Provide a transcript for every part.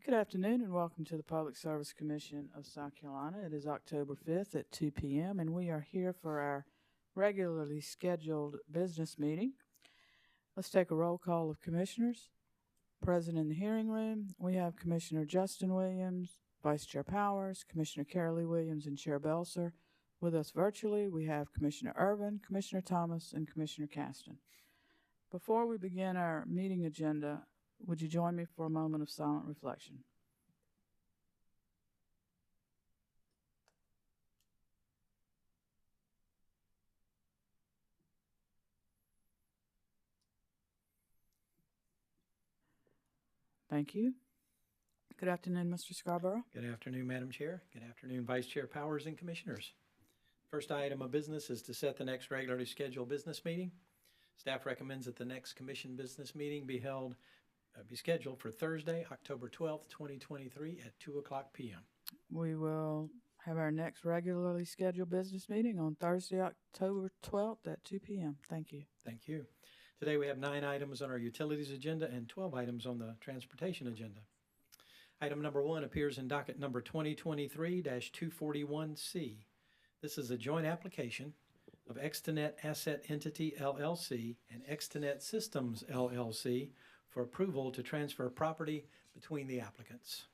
Good afternoon and welcome to the Public Service Commission of South Carolina. It is October 5th at 2 p.m. and we are here for our regularly scheduled business meeting. Let's take a roll call of commissioners. Present in the hearing room, we have Commissioner Justin Williams, Vice Chair Powers, Commissioner Carolee Williams, and Chair Belser. With us virtually, we have Commissioner Irvin, Commissioner Thomas, and Commissioner Caston. Before we begin our meeting agenda, would you join me for a moment of silent reflection? Thank you. Good afternoon, Mr. Scarborough. Good afternoon, Madam Chair. Good afternoon, Vice Chair Powers and Commissioners. First item of business is to set the next regularly scheduled business meeting. Staff recommends that the next commission business meeting be scheduled for Thursday, October 12th, 2023 at 2:00 p.m. We will have our next regularly scheduled business meeting on Thursday, October 12th at 2 p.m. Thank you. Thank you. Today we have 9 items on our utilities agenda and 12 items on the transportation agenda. Item number 1 appears in docket number 2023-241C. This is a joint application of Extenet Asset Entity LLC and Extenet Systems LLC for approval to transfer property between the applicants.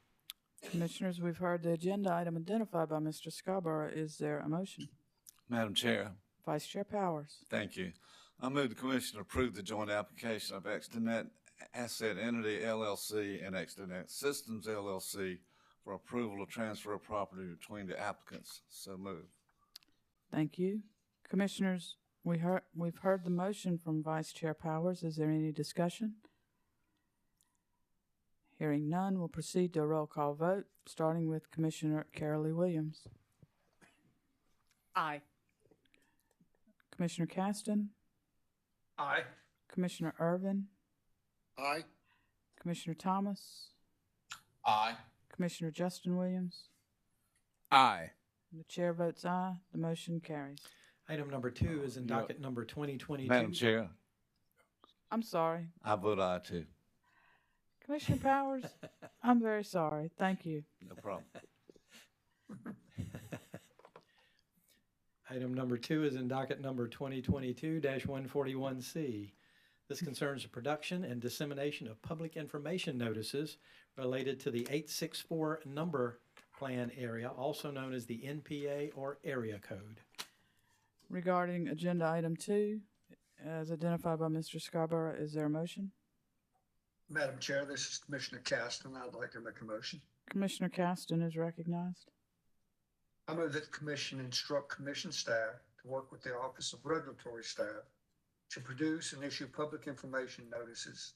Commissioners, we've heard the agenda item identified by Mr. Scarborough. Is there a motion? Madam Chair. Vice Chair Powers. Thank you. I move the Commission approve the joint application of Extenet Asset Entity LLC and Extenet Systems LLC for approval to transfer property between the applicants. So moved. Thank you. Commissioners, we've heard the motion from Vice Chair Powers. Is there any discussion? Hearing none, we'll proceed to a roll call vote, starting with Commissioner Carolee Williams. Aye. Commissioner Caston. Aye. Commissioner Irvin. Aye. Commissioner Thomas. Aye. Commissioner Justin Williams. Aye. The chair votes aye. The motion carries. Item number 2 is in docket number 2022. Madam Chair, I'm sorry. I vote aye too. Commissioner Powers, I'm very sorry. Thank you. No problem. Item number 2 is in docket number 2022-141C. This concerns the production and dissemination of public information notices related to the 864 number plan area, also known as the NPA or area code. Regarding agenda item 2, as identified by Mr. Scarborough, is there a motion? Madam Chair, this is Commissioner Caston. I'd like to make a motion. Commissioner Caston is recognized. I move that the Commission instruct Commission staff to work with the Office of Regulatory Staff to produce and issue public information notices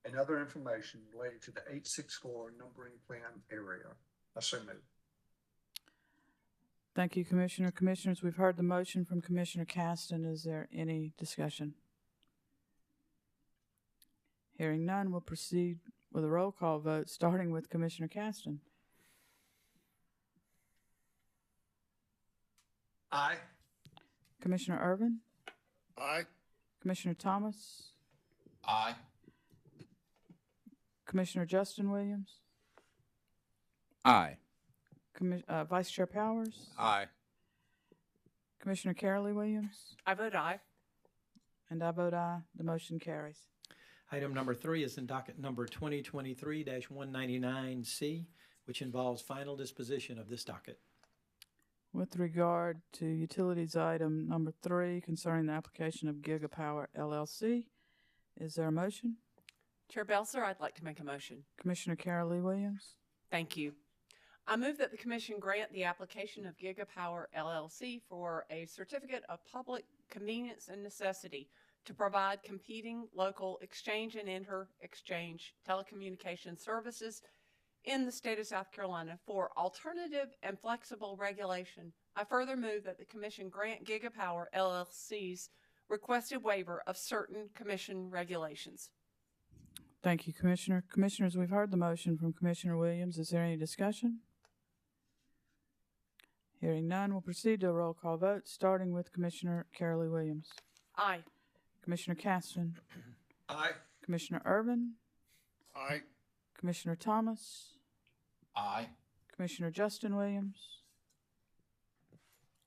and other information related to the 864 numbering plan area. I so move. Thank you, Commissioner. Commissioners, we've heard the motion from Commissioner Caston. Is there any discussion? Hearing none, we'll proceed with a roll call vote, starting with Commissioner Caston. Aye. Commissioner Irvin. Aye. Commissioner Thomas. Aye. Commissioner Justin Williams. Aye. Vice Chair Powers. Aye. Commissioner Carolee Williams. I vote aye. And I vote aye. The motion carries. Item number 3 is in docket number 2023-199C, which involves final disposition of this docket. With regard to utilities item number 3 concerning the application of Gigapower LLC, is there a motion? Chair Belser, I'd like to make a motion. Commissioner Carolee Williams. Thank you. I move that the Commission grant the application of Gigapower LLC for a certificate of public convenience and necessity to provide competing local exchange and inter-exchange telecommunication services in the state of South Carolina for alternative and flexible regulation. I further move that the Commission grant Gigapower LLC's requested waiver of certain Commission regulations. Thank you, Commissioner. Commissioners, we've heard the motion from Commissioner Williams. Is there any discussion? Hearing none, we'll proceed to a roll call vote, starting with Commissioner Carolee Williams. Aye. Commissioner Caston. Aye. Commissioner Irvin. Aye. Commissioner Thomas. Aye. Commissioner Justin Williams,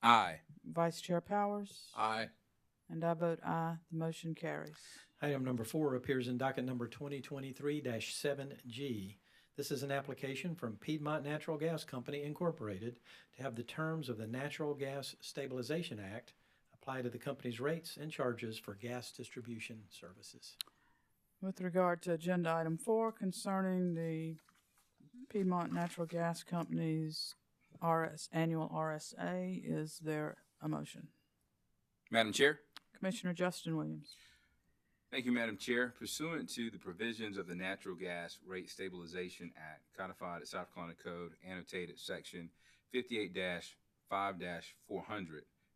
Aye. Vice Chair Powers, Aye. and I vote aye. The motion carries. Item number 4 appears in docket number 2023-7G. This is an application from Piedmont Natural Gas Company Incorporated to have the terms of the Natural Gas Stabilization Act apply to the company's rates and charges for gas distribution services. With regard to agenda item 4 concerning the Piedmont Natural Gas Company's annual RSA, is there a motion? Madam Chair. Commissioner Justin Williams. Thank you, Madam Chair. Pursuant to the provisions of the Natural Gas Rate Stabilization Act, codified at South Carolina Code, annotated section 58-5-400,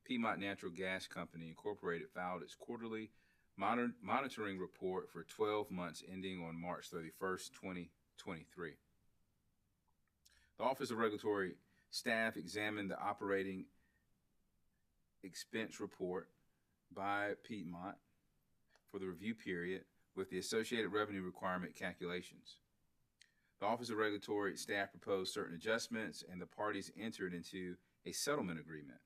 Piedmont Natural Gas Company Incorporated filed its quarterly monitoring report for 12 months ending on March 31st, 2023. The Office of Regulatory Staff examined the operating expense report by Piedmont for the review period with the associated revenue requirement calculations. The Office of Regulatory Staff proposed certain adjustments, and the parties entered into a settlement agreement.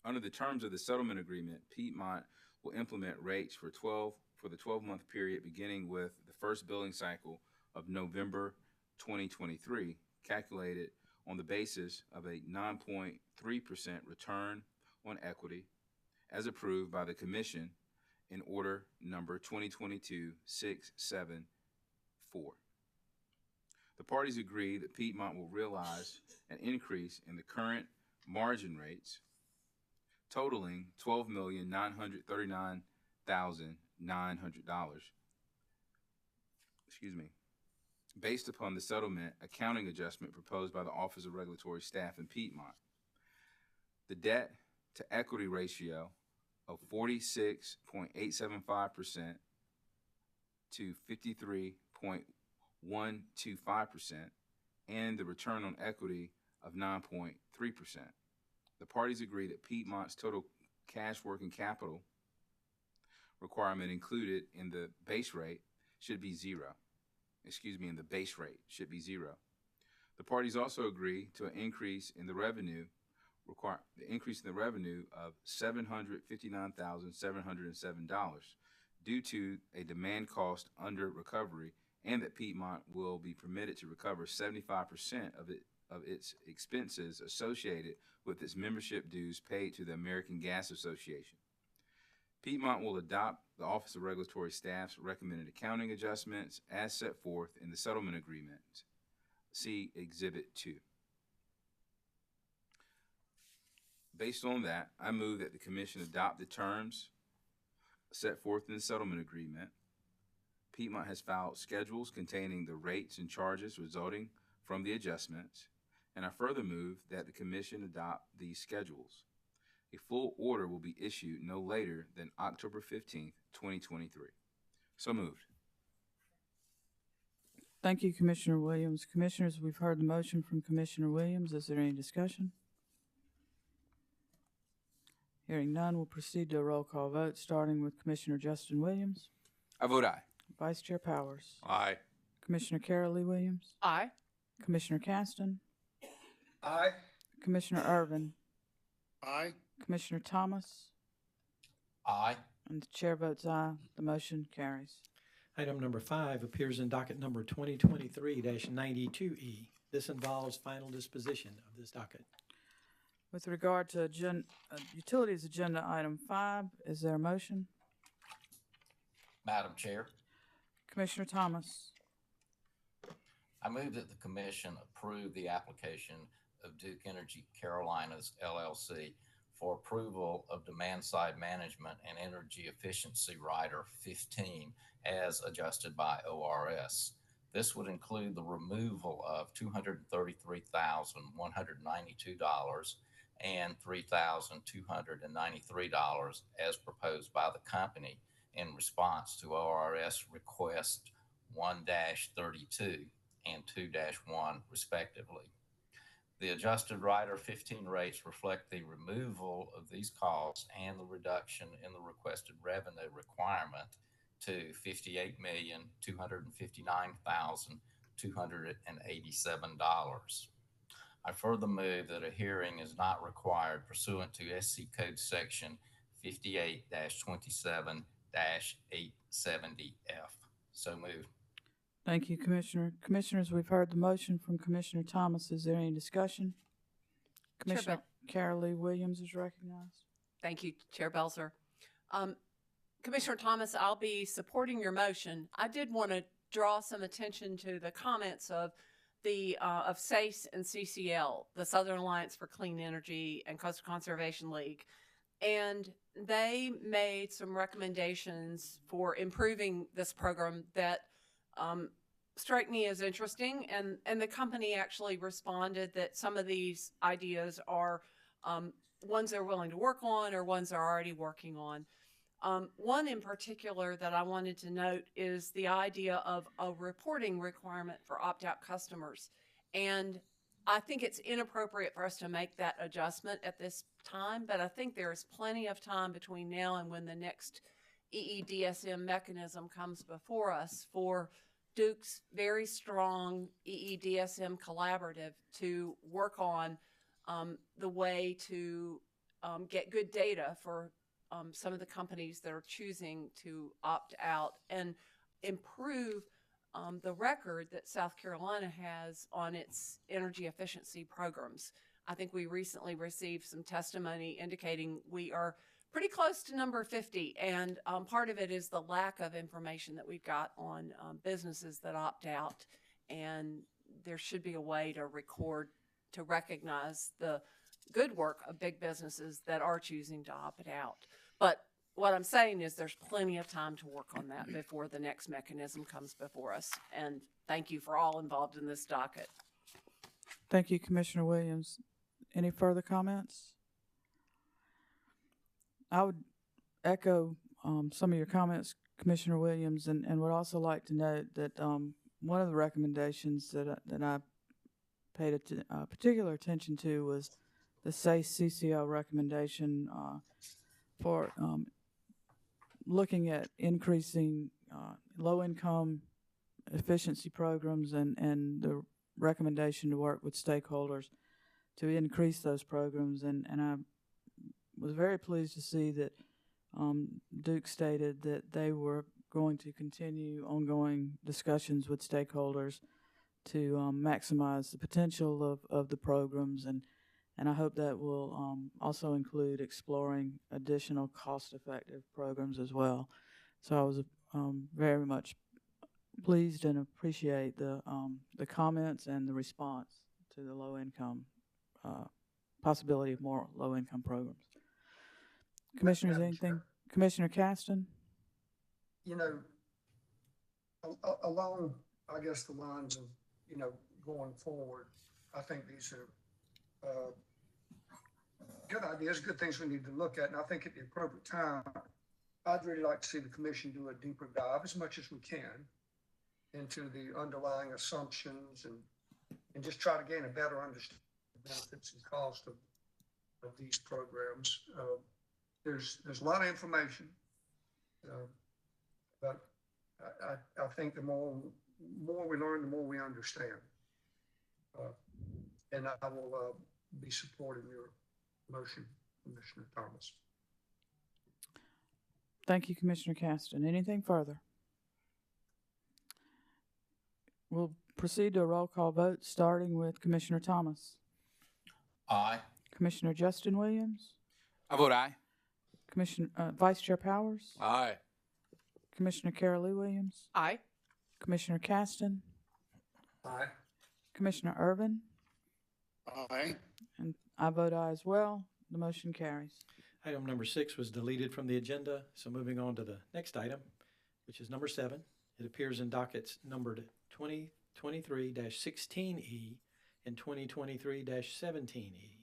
Under the terms of the settlement agreement, Piedmont will implement rates for the 12-month period beginning with the first billing cycle of November 2023, calculated on the basis of a 9.3% return on equity as approved by the Commission in Order Number 2022-674. The parties agree that Piedmont will realize an increase in the current margin rates totaling $12,939,900. Based upon the settlement accounting adjustment proposed by the Office of Regulatory Staff in Piedmont. The debt to equity ratio of 46.875% to 53.125% and the return on equity of 9.3%. The parties agree that Piedmont's total cash working capital requirement included in the base rate should be zero. In the base rate should be zero. The parties also agree to an increase in the revenue of $759,707 due to a demand cost under recovery, and that Piedmont will be permitted to recover 75% of its expenses associated with its membership dues paid to the American Gas Association. Piedmont will adopt the Office of Regulatory Staff's recommended accounting adjustments as set forth in the settlement agreement. See Exhibit 2. Based on that, I move that the Commission adopt the terms set forth in the settlement agreement. Piedmont has filed schedules containing the rates and charges resulting from the adjustments, and I further move that the Commission adopt these schedules. A full order will be issued no later than October 15th, 2023. So moved. Thank you, Commissioner Williams. Commissioners, we've heard the motion from Commissioner Williams. Is there any discussion? Hearing none, we'll proceed to a roll call vote, starting with Commissioner Justin Williams, I vote aye. Vice Chair Powers, Aye. Commissioner Carol Lee Williams, Aye. Commissioner Caston, Aye. Commissioner Irvin, Aye. Commissioner Thomas, Aye. and the chair votes aye. The motion carries. Item number 5 appears in docket number 2023-92E. This involves final disposition of this docket. With regard to Utilities Agenda Item 5, is there a motion? Madam Chair, Commissioner Thomas. I move that the Commission approve the application of Duke Energy Carolinas LLC for approval of Demand Side Management and Energy Efficiency Rider 15 as adjusted by ORS. This would include the removal of $233,192 and $3,293 as proposed by the company in response to ORS request 1-32 and 2-1 respectively. The adjusted Rider 15 rates reflect the removal of these costs and the reduction in the requested revenue requirement to $58,259,200 $287. I further move that a hearing is not required pursuant to SC Code Section 58-27-870F. So moved. Thank you, Commissioner. Commissioners, we've heard the motion from Commissioner Thomas. Is there any discussion? Commissioner Carol Lee Williams is recognized. Thank you, Chair Belzer. Commissioner Thomas, I'll be supporting your motion. I did want to draw some attention to the comments of the of SACE and CCL, the Southern Alliance for Clean Energy and Coastal Conservation League, and they made some recommendations for improving this program that strike me as interesting, and the company actually responded that some of these ideas are ones they're willing to work on or ones they're already working on. One in particular that I wanted to note is the idea of a reporting requirement for opt-out customers. And I think it's inappropriate for us to make that adjustment at this time, but I think there is plenty of time between now and when the next EEDSM mechanism comes before us for Duke's very strong EEDSM collaborative to work on the way to get good data for some of the companies that are choosing to opt out and improve the record that South Carolina has on its energy efficiency programs. I think we recently received some testimony indicating we are pretty close to number 50, and part of it is the lack of information that we've got on businesses that opt out, and there should be a way to record, to recognize the good work of big businesses that are choosing to opt out. But what I'm saying is there's plenty of time to work on that before the next mechanism comes before us, and thank you for all involved in this docket. Thank you, Commissioner Williams. Any further comments? I would echo some of your comments, Commissioner Williams, and would also like to note that one of the recommendations that I paid particular attention to was the SACE-CCL recommendation for looking at increasing low-income efficiency programs and the recommendation to work with stakeholders to increase those programs. And I was very pleased to see that Duke stated that they were going to continue ongoing discussions with stakeholders to maximize the potential of the programs, and I hope that will also include exploring additional cost-effective programs as well. So I was very much pleased and appreciate the comments and the response to the low-income possibility of more low-income programs. Commissioners, anything? Commissioner Caston? You know, along, I guess, the lines of, you know, going forward, I think these are good ideas, good things we need to look at. And I think at the appropriate time, I'd really like to see the commission do a deeper dive as much as we can into the underlying assumptions and just try to gain a better understanding of the benefits and cost of these programs. There's a lot of information, but I think the more we learn, the more we understand. And I will be supporting your motion, Commissioner Thomas. Thank you, Commissioner Caston. Anything further? We'll proceed to a roll call vote, starting with Commissioner Thomas. Aye. Commissioner Justin Williams. I vote aye. Commissioner Vice Chair Powers. Aye. Commissioner Carol Lee Williams. Aye. Commissioner Caston. Aye. Commissioner Irvin. Aye. And I vote aye as well. The motion carries. Item number 6 was deleted from the agenda, so moving on to the next item, which is number 7. It appears in dockets numbered 2023-16E and 2023-17E.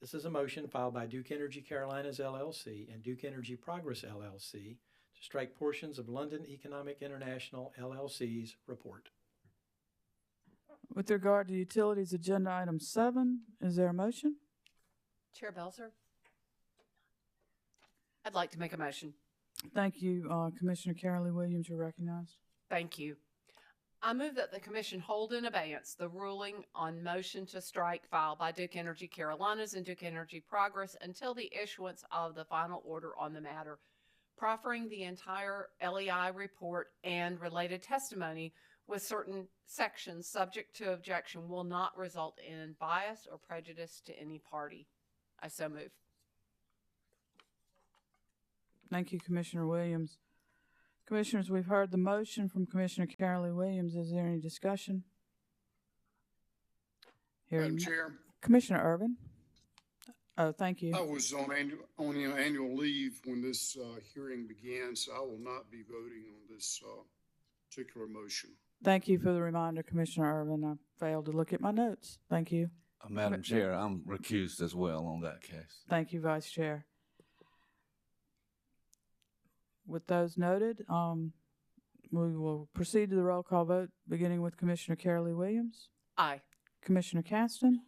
This is a motion filed by Duke Energy Carolinas LLC and Duke Energy Progress LLC to strike portions of London Economic International LLC's report. With regard to utilities agenda item 7, is there a motion? Chair Belzer, I'd like to make a motion. Thank you, Commissioner Carol Lee Williams. You're recognized. Thank you. I move that the commission hold in abeyance the ruling on motion to strike filed by Duke Energy Carolinas and Duke Energy Progress until the issuance of the final order on the matter, proffering the entire LEI report and related testimony with certain sections subject to objection will not result in bias or prejudice to any party. I so move. Thank you, Commissioner Williams. Commissioners, we've heard the motion from Commissioner Carolyn Williams. Is there any discussion? Madam Chair, Commissioner Irvin. Oh, thank you. I was on annual leave when this hearing began, so I will not be voting on this particular motion. Thank you for the reminder, Commissioner Irvin. I failed to look at my notes. Thank you. Madam Chair, I'm recused as well on that case. Thank you, Vice Chair. With those noted, we will proceed to the roll call vote, beginning with Commissioner Carolyn Williams, Aye. Commissioner Caston,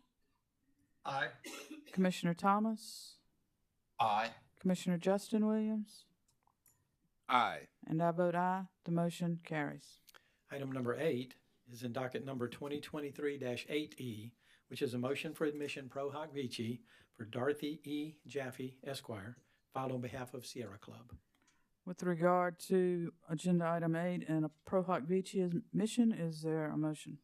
Aye. Commissioner Thomas, Aye. Commissioner Justin Williams, Aye. and I vote aye. The motion carries. Item number 8 is in docket number 2023-8E, which is a motion for admission pro hoc vici for Dorothy E. Jaffe, Esquire, filed on behalf of Sierra Club. With regard to agenda item 8 and a pro hoc vici admission, is there a motion?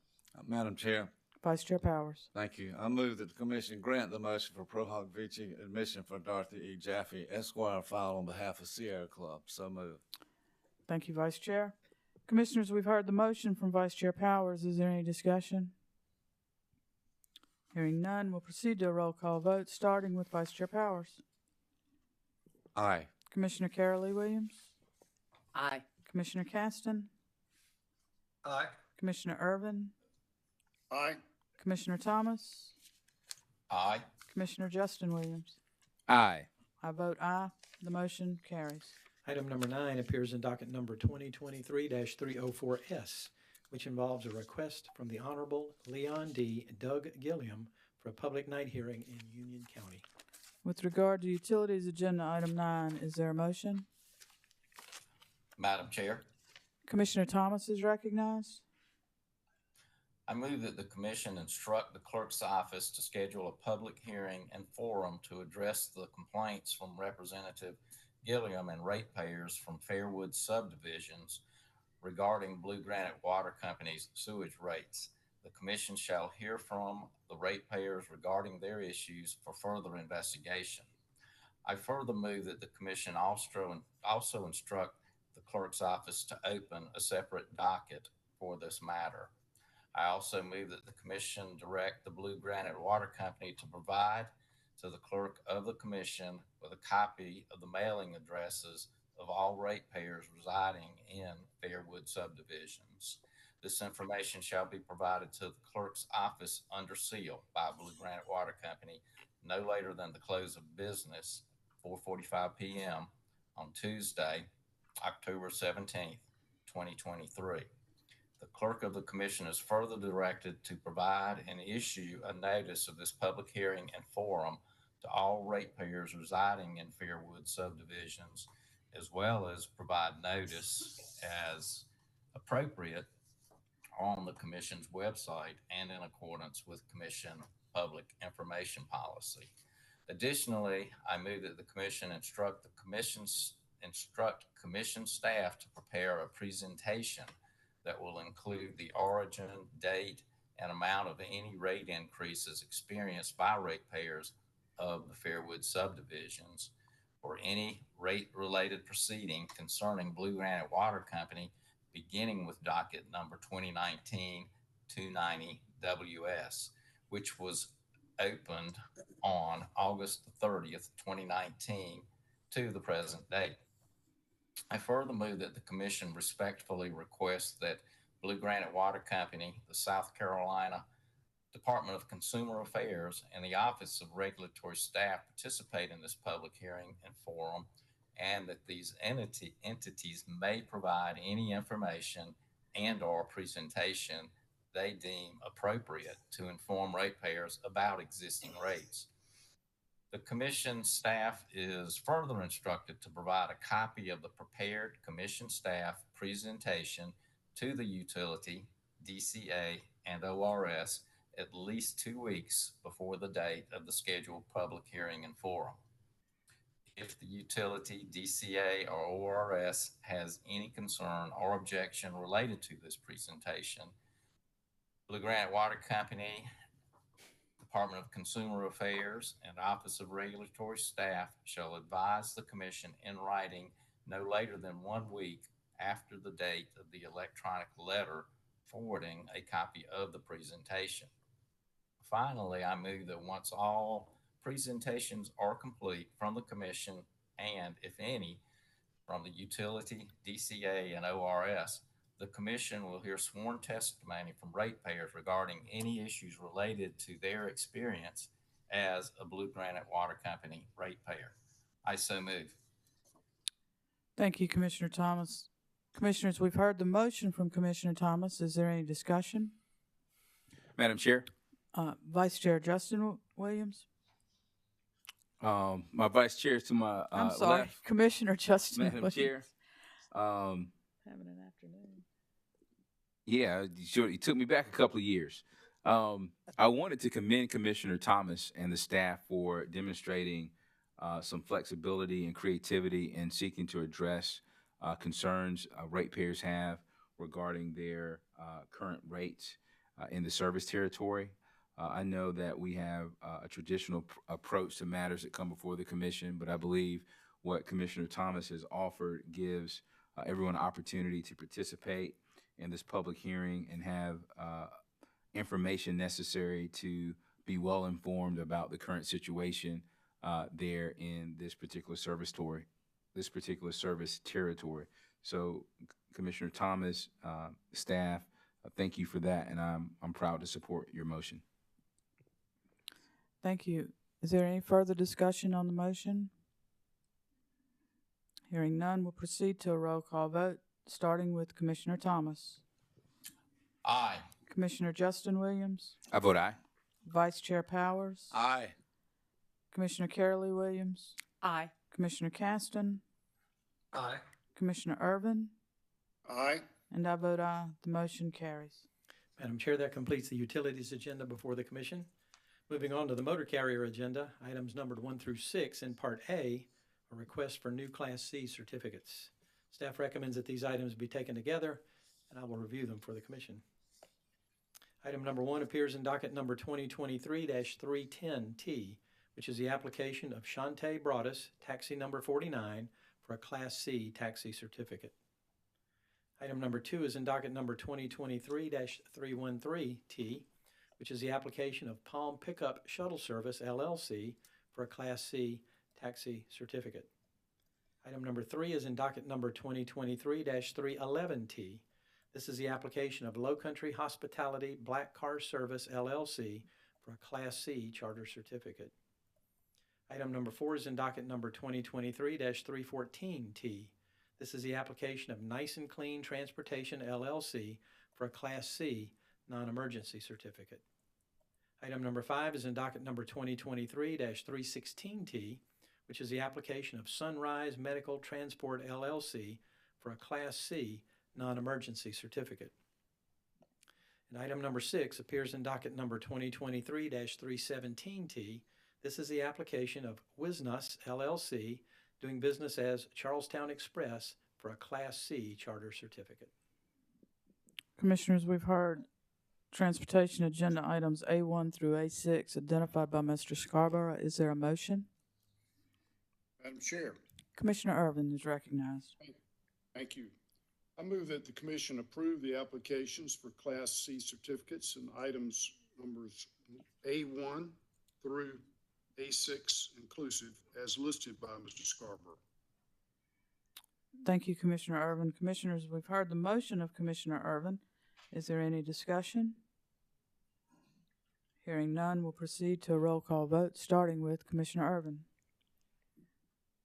Madam Chair, Vice Chair Powers. thank you. I move that the commission grant the motion for pro hoc vici admission for Dorothy E. Jaffe, Esquire, filed on behalf of Sierra Club. So moved. Thank you, Vice Chair. Commissioners, we've heard the motion from Vice Chair Powers. Is there any discussion? Hearing none, we'll proceed to a roll call vote, starting with Vice Chair Powers. Aye. Commissioner Carolyn Williams, Aye. Commissioner Caston, Aye. Commissioner Irvin, Aye. Commissioner Thomas, Aye. Commissioner Justin Williams. Aye. I vote aye. The motion carries. Item number 9 appears in docket number 2023-304S, which involves a request from the Honorable Leon D. Doug Gilliam for a public night hearing in Union County. With regard to utilities agenda item 9, is there a motion? Madam Chair, Commissioner Thomas is recognized. I move that the commission instruct the clerk's office to schedule a public hearing and forum to address the complaints from Representative Gilliam and ratepayers from Fairwood subdivisions regarding Blue Granite Water Company's sewage rates. The commission shall hear from the ratepayers regarding their issues for further investigation. I further move that the commission also instruct the clerk's office to open a separate docket for this matter. I also move that the commission direct the Blue Granite Water Company to provide to the clerk of the commission with a copy of the mailing addresses of all ratepayers residing in Fairwood subdivisions. This information shall be provided to the clerk's office under seal by Blue Granite Water Company no later than the close of business, 4:45 p.m. on Tuesday, October 17th, 2023. The clerk of the commission is further directed to provide and issue a notice of this public hearing and forum to all ratepayers residing in Fairwood subdivisions, as well as provide notice as appropriate on the commission's website and in accordance with commission public information policy. Additionally, I move that the commission instruct commission staff to prepare a presentation that will include the origin, date, and amount of any rate increases experienced by ratepayers of the Fairwood subdivisions or any rate-related proceeding concerning Blue Granite Water Company, beginning with docket number 2019-290-WS, which was opened on August 30th, 2019 to the present date. I further move that the commission respectfully requests that Blue Granite Water Company, the South Carolina Department of Consumer Affairs, and the Office of Regulatory Staff participate in this public hearing and forum, and that these entities may provide any information and/or presentation they deem appropriate to inform ratepayers about existing rates. The commission staff is further instructed to provide a copy of the prepared commission staff presentation to the utility DCA, and ORS at least 2 weeks before the date of the scheduled public hearing and forum. If the utility, DCA, or ORS has any concern or objection related to this presentation, Blue Granite Water Company, Department of Consumer Affairs, and Office of Regulatory Staff shall advise the Commission in writing no later than 1 week after the date of the electronic letter forwarding a copy of the presentation. Finally, I move that once all presentations are complete from the Commission and, if any, from the utility, DCA, and ORS, the Commission will hear sworn testimony from ratepayers regarding any issues related to their experience as a Blue Granite Water Company ratepayer. I so move. Thank you, Commissioner Thomas. Commissioners, we've heard the motion from Commissioner Thomas. Is there any discussion? Madam Chair, Vice Chair Justin Williams? my vice chair to my I'm sorry, left, Commissioner Justin Madam Williams. Chair. Having an afternoon. Yeah, sure. You took me back a couple of years. I wanted to commend Commissioner Thomas and the staff for demonstrating some flexibility and creativity in seeking to address concerns ratepayers have regarding their current rates in the service territory. I know that we have a traditional approach to matters that come before the commission, but I believe what Commissioner Thomas has offered gives everyone an opportunity to participate in this public hearing and have information necessary to be well informed about the current situation there in this particular service territory. So, Commissioner Thomas, staff, thank you for that, and I'm proud to support your motion. Thank you. Is there any further discussion on the motion? Hearing none, we'll proceed to a roll call vote, starting with Commissioner Thomas. Aye. Commissioner Justin Williams? I vote aye. Vice Chair Powers? Aye. Commissioner Carolee Williams? Aye. Commissioner Caston? Aye. Commissioner Irvin? Aye. And I vote aye. The motion carries. Madam Chair, that completes the utilities agenda before the commission. Moving on to the motor carrier agenda, items numbered 1 through 6 in Part A are requests for new Class C certificates. Staff recommends that these items be taken together, and I will review them for the commission. Item number 1 appears in docket number 2023-310T, which is the application of Shante Broadus, taxi number 49, for a Class C taxi certificate. Item number 2 is in docket number 2023-313T, which is the application of Palm Pickup Shuttle Service, LLC, for a Class C taxi certificate. Item number 3 is in docket number 2023-311T. This is the application of Low Country Hospitality Black Car Service, LLC, for a Class C charter certificate. Item number 4 is in docket number 2023-314T. This is the application of Nice and Clean Transportation, LLC, for a Class C non-emergency certificate. Item number 5 is in docket number 2023-316T, which is the application of Sunrise Medical Transport, LLC, for a Class C non-emergency certificate. And item number 6 appears in docket number 2023-317T. This is the application of Wisnus, LLC, doing business as Charlestown Express, for a Class C charter certificate. Commissioners, we've heard transportation agenda items A1 through A6 identified by Mr. Scarborough. Is there a motion? Madam Chair. Commissioner Irvin is recognized. Thank you. I move that the commission approve the applications for Class C certificates and items numbers A1 through A6 inclusive as listed by Mr. Scarborough. Thank you, Commissioner Irvin. Commissioners, we've heard the motion of Commissioner Irvin. Is there any discussion? Hearing none, we'll proceed to a roll call vote, starting with Commissioner Irvin.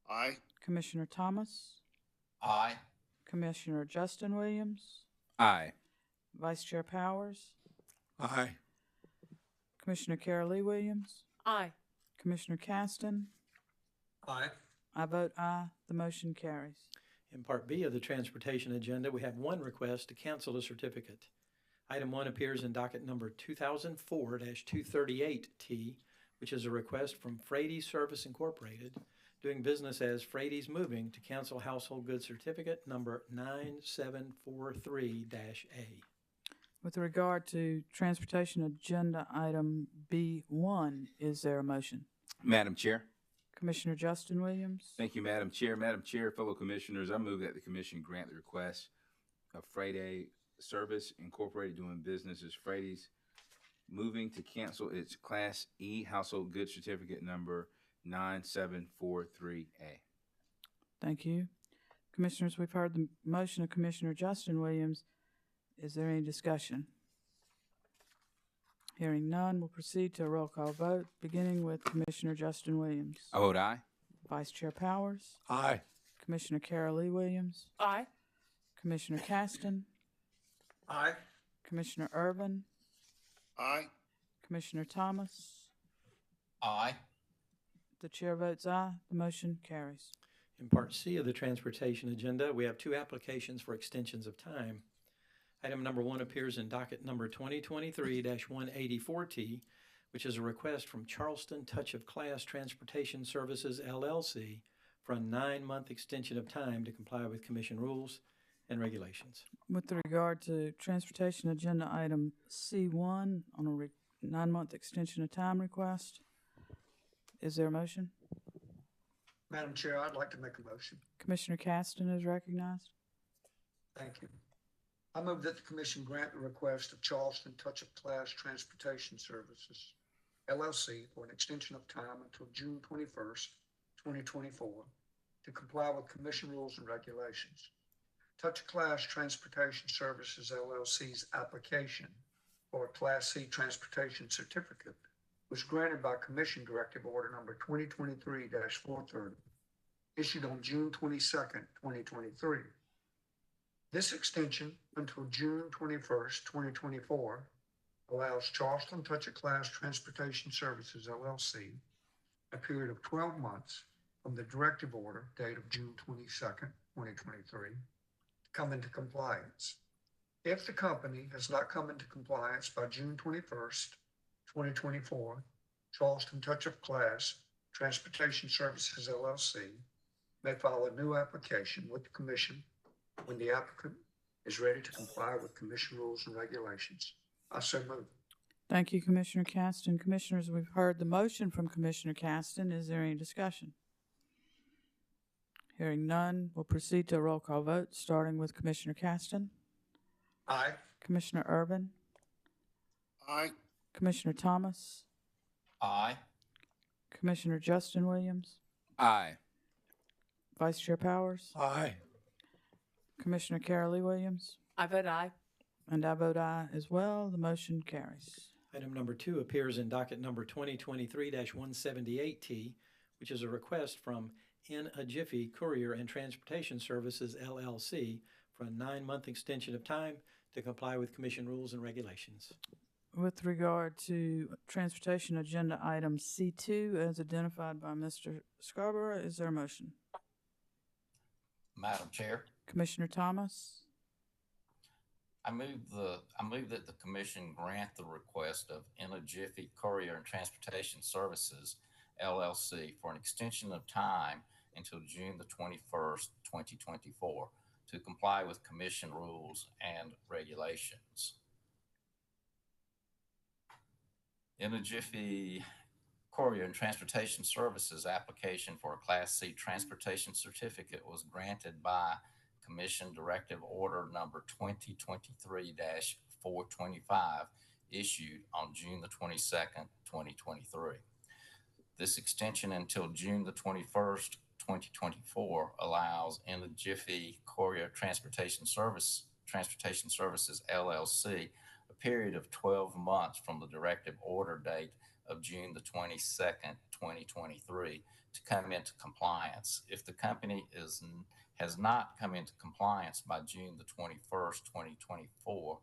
Aye. Commissioner Thomas? Aye. Commissioner Justin Williams? Aye. Vice Chair Powers? Aye. Commissioner Carolee Williams? Aye. Commissioner Caston? Aye. I vote aye. The motion carries. In Part B of the transportation agenda, we have one request to cancel a certificate. Item 1 appears in docket number 2004-238T, which is a request from Frady's Service Incorporated, doing business as Frady's Moving, to cancel household goods certificate number 9743-A. With regard to transportation agenda item B1, is there a motion? Madam Chair. Commissioner Justin Williams? Thank you, Madam Chair. Madam Chair, fellow commissioners, I move that the commission grant the request of Friday Service Incorporated, doing business as Frady's Moving, to cancel its Class E household goods certificate number 9743A. Thank you. Commissioners, we've heard the motion of Commissioner Justin Williams. Is there any discussion? Hearing none, we'll proceed to a roll call vote, beginning with Commissioner Justin Williams. I vote aye. Vice Chair Powers? Aye. Commissioner Carol Lee Williams? Aye. Commissioner Caston? Aye. Commissioner Irvin? Aye. Commissioner Thomas? Aye. The chair votes aye. The motion carries. In Part C of the transportation agenda, we have 2 applications for extensions of time. Item number 1 appears in docket number 2023-184T, which is a request from Charleston Touch of Class Transportation Services, LLC, for a 9-month extension of time to comply with commission rules and regulations. With regard to transportation agenda item C1 on a 9-month extension of time request, is there a motion? Madam Chair, I'd like to make a motion. Commissioner Caston is recognized. Thank you. I move that the commission grant the request of Charleston Touch of Class Transportation Services, LLC, for an extension of time until June 21st, 2024, to comply with commission rules and regulations. Touch of Class Transportation Services, LLC's application for a Class C transportation certificate was granted by Commission Directive Order number 2023-430, issued on June 22nd, 2023. This extension until June 21st, 2024 allows Charleston Touch of Class Transportation Services, LLC, a period of 12 months from the directive order date of June 22nd, 2023, to come into compliance. If the company has not come into compliance by June 21st, 2024, Charleston Touch of Class Transportation Services, LLC, may file a new application with the Commission when the applicant is ready to comply with Commission rules and regulations. I so move. Thank you, Commissioner Caston. Commissioners, we've heard the motion from Commissioner Caston. Is there any discussion? Hearing none, we'll proceed to a roll call vote, starting with Commissioner Caston. Aye. Commissioner Irvin? Aye. Commissioner Thomas? Aye. Commissioner Justin Williams? Aye. Vice Chair Powers? Aye. Commissioner Carol Lee Williams? I vote aye. And I vote aye as well. The motion carries. Item number 2 appears in docket number 2023-178T, which is a request from In a Jiffy Courier and Transportation Services, LLC, for a 9-month extension of time to comply with commission rules and regulations. With regard to transportation agenda item C2, as identified by Mr. Scarborough, is there a motion? Madam Chair, Commissioner Thomas? I move that the commission grant the request of In a Jiffy Courier and Transportation Services, LLC, for an extension of time until June the 21st, 2024, to comply with commission rules and regulations. In a Jiffy Courier and Transportation Services application for a Class C transportation certificate was granted by Commission Directive Order number 2023-425, issued on June the 22nd, 2023. This extension until June the 21st, 2024 allows In a Jiffy Courier Transportation Services, LLC, a period of 12 months from the directive order date of June the 22nd, 2023, to come into compliance. If the company has not come into compliance by June the 21st, 2024,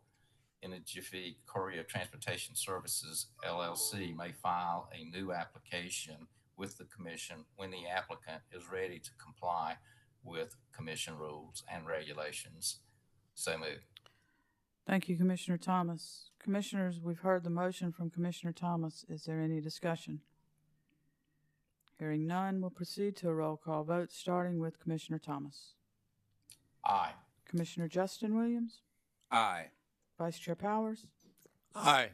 In a Jiffy Courier Transportation Services, LLC, may file a new application with the commission when the applicant is ready to comply with commission rules and regulations. So moved. Thank you, Commissioner Thomas. Commissioners, we've heard the motion from Commissioner Thomas. Is there any discussion? Hearing none, we'll proceed to a roll call vote, starting with Commissioner Thomas. Aye. Commissioner Justin Williams, Aye. Vice Chair Powers, Aye.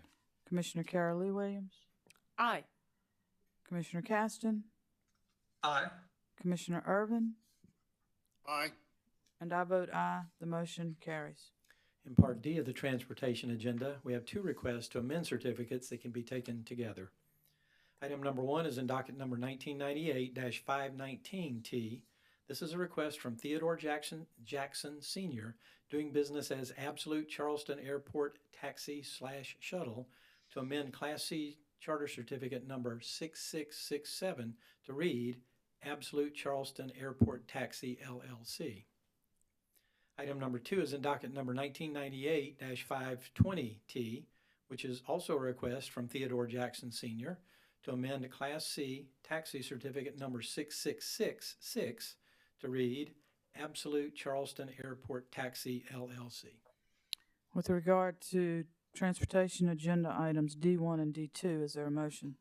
Commissioner Carol Lee Williams, Aye. Commissioner Caston, Aye. Commissioner Irvin, Aye. and I vote aye. The motion carries. In Part D of the transportation agenda, we have two requests to amend certificates that can be taken together. Item number 1 is in docket number 1998-519T. This is a request from Theodore Jackson Sr., doing business as Absolute Charleston Airport Taxi/Shuttle, to amend Class C Charter Certificate number 6667 to read Absolute Charleston Airport Taxi, LLC. Item number 2 is in docket number 1998-520T, which is also a request from Theodore Jackson Sr. to amend Class C Taxi Certificate number 6666 to read Absolute Charleston Airport Taxi, LLC. With regard to transportation agenda items D1 and D2, is there a motion?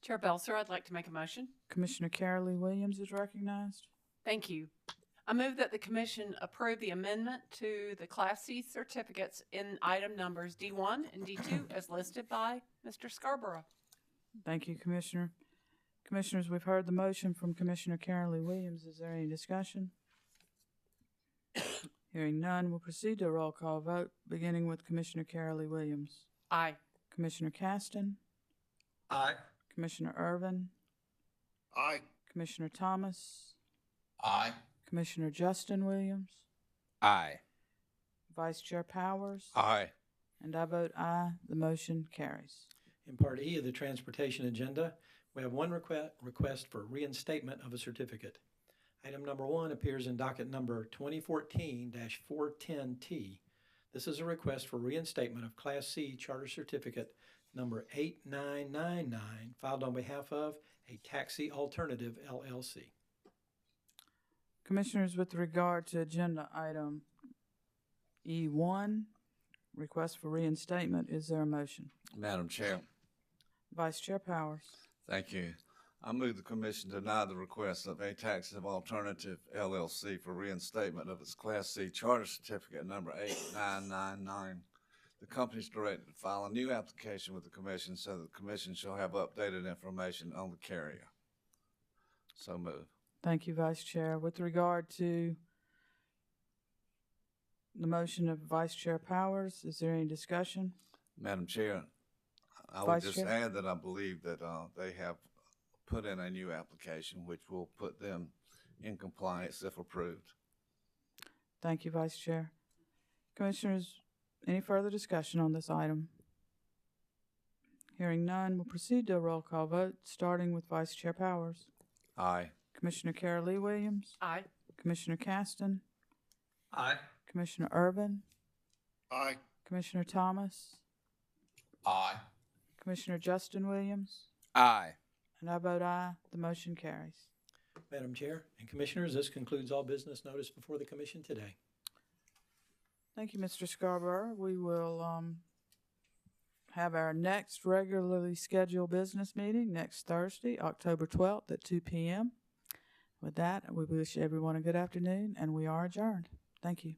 Chair Belser, I'd like to make a motion. Commissioner Carol Lee Williams is recognized. Thank you. I move that the commission approve the amendment to the Class C certificates in item numbers D1 and D2 as listed by Mr. Scarborough. Thank you, Commissioner. Commissioners, we've heard the motion from Commissioner Carol Lee Williams. Is there any discussion? Hearing none, we'll proceed to a roll call vote, beginning with Commissioner Carol Lee Williams. Aye. Commissioner Caston, Aye. Commissioner Irvin, Aye. Commissioner Thomas, Aye. Commissioner Justin Williams, Aye. Vice Chair Powers, Aye. and I vote aye. The motion carries. In Part E of the transportation agenda, we have one request for reinstatement of a certificate. Item number 1 appears in docket number 2014-410T. This is a request for reinstatement of Class C Charter Certificate number 8999, filed on behalf of a Taxi Alternative, LLC. Commissioners, with regard to agenda item E1, request for reinstatement, is there a motion? Madam Chair, Vice Chair Powers. thank you. I move the commission deny the request of A Taxi Alternative LLC for reinstatement of its Class C Charter Certificate number 8999. The company is directed to file a new application with the commission so that the commission shall have updated information on the carrier. So move. Thank you, Vice Chair. With regard to the motion of Vice Chair Powers, is there any discussion? Madam Chair, I would Vice just Chair? add that I believe that they have put in a new application which will put them in compliance if approved. Thank you, Vice Chair. Commissioners, any further discussion on this item? Hearing none, we'll proceed to a roll call vote, starting with Vice Chair Powers. Aye. Commissioner Carol Lee Williams, Aye. Commissioner Caston, Aye. Commissioner Irvin, Aye. Commissioner Thomas, Aye. Commissioner Justin Williams, Aye. and I vote aye. The motion carries. Madam Chair and Commissioners, this concludes all business notice before the Commission today. Thank you, Mr. Scarborough. We will have our next regularly scheduled business meeting next Thursday, October 12th at 2 p.m. With that, we wish everyone a good afternoon, and we are adjourned. Thank you.